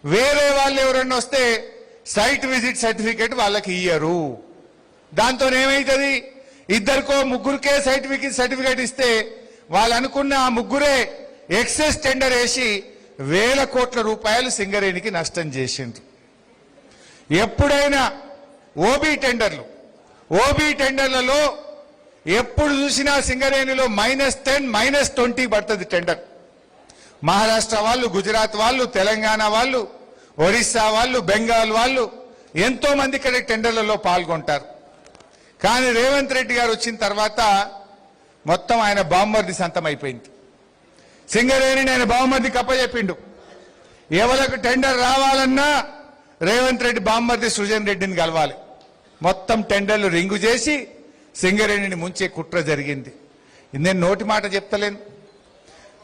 వేరే వాళ్ళు ఎవరన్నా వస్తే సైట్ విజిట్ సర్టిఫికేట్ వాళ్ళకి ఇయ్యరు. దాంతో ఏమైతుంది, ఇద్దరికో ముగ్గురికే సైట్ విజిట్ సర్టిఫికేట్ ఇస్తే వాళ్ళు అనుకున్న ఆ ముగ్గురే ఎక్సెస్ టెండర్ వేసి వేల కోట్ల రూపాయలు సింగరేణికి నష్టం చేసిండ్రు. ఎప్పుడైనా ఓబీ టెండర్లలో ఎప్పుడు చూసినా సింగరేణిలో -10, -20 పడుతుంది టెండర్. మహారాష్ట్ర వాళ్ళు, గుజరాత్ వాళ్ళు, తెలంగాణ వాళ్ళు, ఒరిస్సా వాళ్ళు, బెంగాల్ వాళ్ళు ఎంతో మంది ఇక్కడ టెండర్లలో పాల్గొంటారు. కానీ రేవంత్ రెడ్డి గారు వచ్చిన తర్వాత మొత్తం ఆయన బామ్మర్ది సంతం అయిపోయింది. సింగరేణిని ఆయన బామ్మర్ది కప్పచెప్పిండు. ఎవరికి టెండర్ రావాలన్నా రేవంత్ రెడ్డి బామ్మర్ది సృజన్ రెడ్డిని కలవాలి. మొత్తం టెండర్లు రింగు చేసి సింగరేణిని ముంచే కుట్ర జరిగింది. నేను నోటి మాట చెప్తలేను,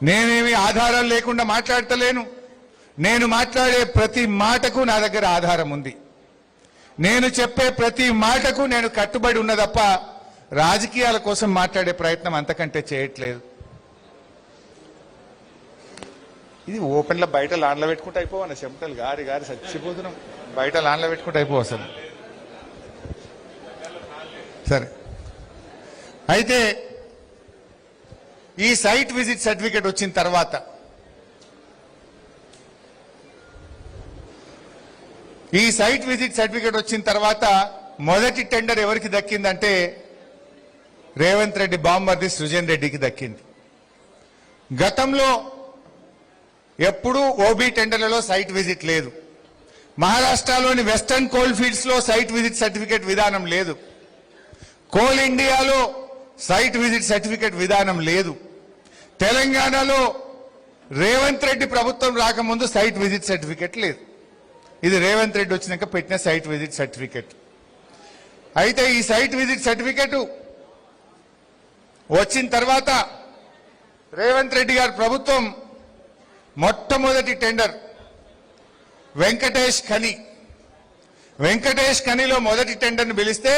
నేనేమి ఆధారాలు లేకుండా మాట్లాడతలేను. నేను మాట్లాడే ప్రతి మాటకు నా దగ్గర ఆధారం ఉంది. నేను చెప్పే ప్రతి మాటకు నేను కట్టుబడి ఉన్న తప్ప రాజకీయాల కోసం మాట్లాడే ప్రయత్నం అంతకంటే చేయట్లేదు. ఇది ఓపెన్లో బయట లాన్లో పెట్టుకుంటే అయిపోవన్న చెమటలు గారి చచ్చిపోతున్నాం. బయట లాన్లో పెట్టుకుంటే అయిపో అసలు. సరే, అయితే ఈ సైట్ విజిట్ సర్టిఫికేట్ వచ్చిన తర్వాత మొదటి టెండర్ ఎవరికి దక్కిందంటే రేవంత్ రెడ్డి బామ్మర్ది సృజన్ రెడ్డికి దక్కింది. గతంలో ఎప్పుడూ ఓబీ టెండర్లలో సైట్ విజిట్ లేదు. మహారాష్ట్రలోని వెస్టర్న్ కోల్ ఫీల్డ్స్ లో సైట్ విజిట్ సర్టిఫికేట్ విధానం లేదు. కోల్ ఇండియాలో సైట్ విజిట్ సర్టిఫికేట్ విధానం లేదు. తెలంగాణలో రేవంత్ రెడ్డి ప్రభుత్వం రాకముందు సైట్ విజిట్ సర్టిఫికేట్ లేదు. ఇది రేవంత్ రెడ్డి వచ్చినాక పెట్టిన సైట్ విజిట్ సర్టిఫికేట్. అయితే ఈ సైట్ విజిట్ సర్టిఫికేట్ వచ్చిన తర్వాత రేవంత్ రెడ్డి గారి ప్రభుత్వం మొట్టమొదటి టెండర్ వెంకటేష్ ఖనిలో మొదటి టెండర్ని పిలిస్తే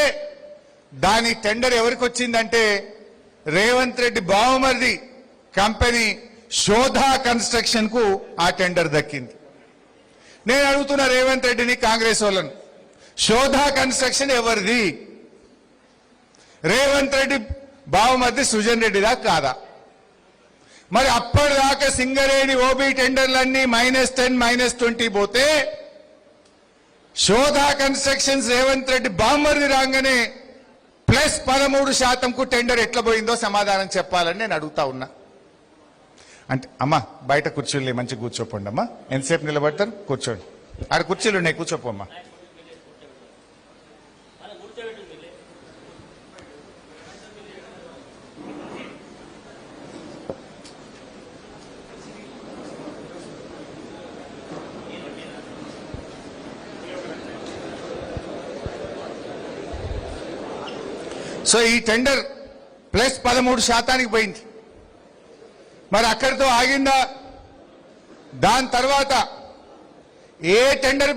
దాని టెండర్ ఎవరికి వచ్చిందంటే రేవంత్ రెడ్డి బావమర్ది కంపెనీ శోధా కన్స్ట్రక్షన్ కు ఆ టెండర్ దక్కింది. నేను అడుగుతున్న రేవంత్ రెడ్డిని, కాంగ్రెస్ వాళ్ళను, శోధా కన్స్ట్రక్షన్ ఎవరిది? రేవంత్ రెడ్డి బావమర్ది సృజన్ రెడ్డిదా కాదా? మరి అప్పటిదాకా సింగరేణి ఓబీ టెండర్లన్నీ -10, -20 పోతే శోధా కన్స్ట్రక్షన్స్ రేవంత్ రెడ్డి బామ్మర్ది రాగానే +13% టెండర్ ఎట్లా పోయిందో సమాధానం చెప్పాలని నేను అడుగుతా ఉన్నా. అంటే అమ్మా బయట కుర్చీలు మంచిగా కూర్చోపోండి అమ్మా. ఎంతసేపు నిలబడతారు? కూర్చోండి. ఆడ కుర్చీలు ఉన్నాయి, కూర్చోపోమ్మా. సో ఈ టెండర్ +13% పోయింది. మరి అక్కడితో ఆగిందా? దాని తర్వాత ఏ టెండర్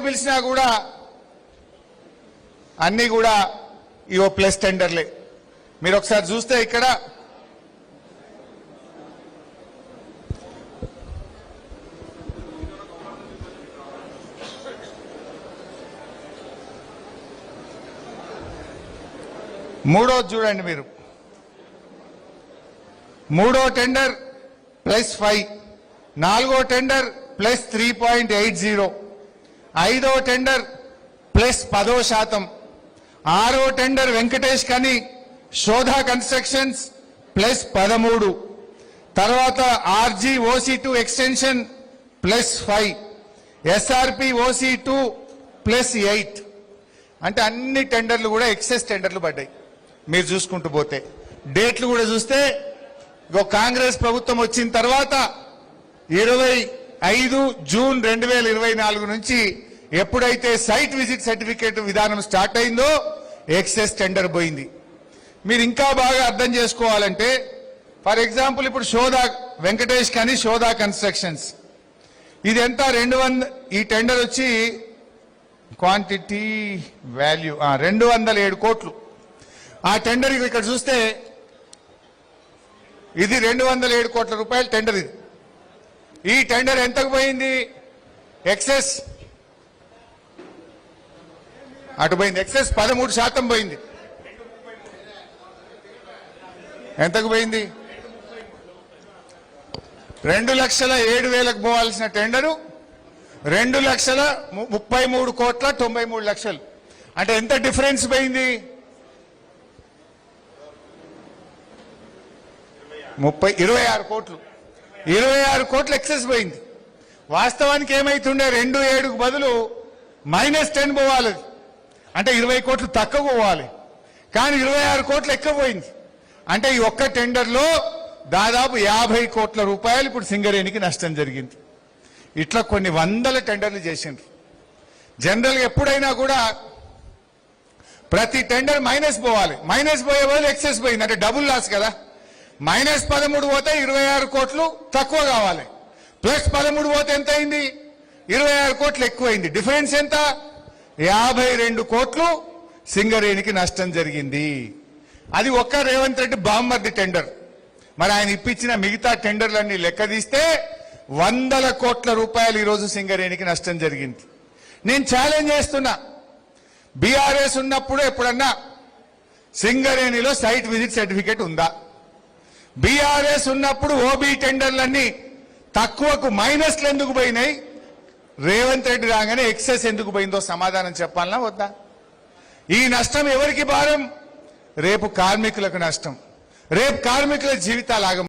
పిలిచినా కూడా అన్ని కూడా ఇవో ప్లస్ టెండర్లే. మీరు ఒకసారి చూస్తే ఇక్కడ మూడోది చూడండి మీరు. మూడో టెండర్ +5, నాలుగో టెండర్ +3.80, ఐదో టెండర్ +10%, ఆరో టెండర్ వెంకటేష్ ఖని శోధా కన్స్ట్రక్షన్స్ +13, తర్వాత RG OC2 extension +5, SRP OC2 +8. అంటే అన్ని టెండర్లు కూడా ఎక్సెస్ టెండర్లు పడ్డాయి. మీరు చూసుకుంటూ పోతే డేట్లు కూడా చూస్తే కాంగ్రెస్ ప్రభుత్వం వచ్చిన తర్వాత 25 జూన్ 2024 నుంచి ఎప్పుడైతే సైట్ విజిట్ సర్టిఫికేట్ విధానం స్టార్ట్ అయిందో ఎక్సెస్ టెండర్ పోయింది. మీరు ఇంకా బాగా అర్థం చేసుకోవాలంటే ఫర్ ఎగ్జాంపుల్ ఇప్పుడు వెంకటేష్ ఖని శోధా కన్స్ట్రక్షన్స్ ఇది ఎంత 200, ఈ టెండర్ వచ్చి క్వాంటిటీ వాల్యూ 207 కోట్లు. ఆ టెండర్ ఇక్కడ చూస్తే ఇది 207 కోట్ల రూపాయల టెండర్. ఇది ఈ టెండర్ ఎంతకు పోయింది? ఎక్సెస్ అటు పోయింది. ఎక్సెస్ 13% పోయింది. ఎంతకు పోయింది? 2,07,000కు పోవాల్సిన టెండరు 2,33,93,00,000. అంటే ఎంత డిఫరెన్స్ పోయింది? 26 కోట్లు. 26 కోట్లు ఎక్సెస్ పోయింది. వాస్తవానికి ఏమైతుండే 2,7కు బదులు -10 పోవాలి, అంటే 20 కోట్లు తక్కువ పోవాలి. కానీ 26 కోట్లు ఎక్కువ పోయింది. అంటే ఈ ఒక్క టెండర్లో దాదాపు 50 కోట్ల రూపాయలు ఇప్పుడు సింగరేణికి నష్టం జరిగింది. ఇట్లా కొన్ని వందల టెండర్లు చేసిండ్రు. జనరల్గా ఎప్పుడైనా కూడా ప్రతి టెండర్ మైనస్ పోవాలి. మైనస్ పోయే బదులు ఎక్సెస్ పోయింది, అంటే డబుల్ లాస్ కదా. -13 పోతే 26 కోట్లు తక్కువ కావాలి, +13 పోతే ఎంత అయింది? 26 కోట్లు ఎక్కువైంది. డిఫరెన్స్ ఎంత? 52 కోట్లు సింగరేణికి నష్టం జరిగింది. అది ఒక్క రేవంత్ రెడ్డి బామ్మర్ది టెండర్. మరి ఆయన ఇప్పించిన మిగతా టెండర్లన్నీ లెక్క తీస్తే 100 కోట్ల రూపాయలు ఈరోజు సింగరేణికి నష్టం జరిగింది. నేను ఛాలెంజ్ చేస్తున్నా, బీఆర్ఎస్ ఉన్నప్పుడు ఎప్పుడన్నా సింగరేణిలో సైట్ విజిట్ సర్టిఫికేట్ ఉందా? బీఆర్ఎస్ ఉన్నప్పుడు ఓబీ టెండర్లన్నీ తక్కువకు మైనస్లు ఎందుకు పోయినాయి? రేవంత్ రెడ్డి రాగానే ఎక్సెస్ ఎందుకు పోయిందో సమాధానం చెప్పాలనా వద్దా? ఈ నష్టం ఎవరికి భారం? రేపు కార్మికులకు నష్టం. రేపు కార్మికుల జీవితాలు ఆగం.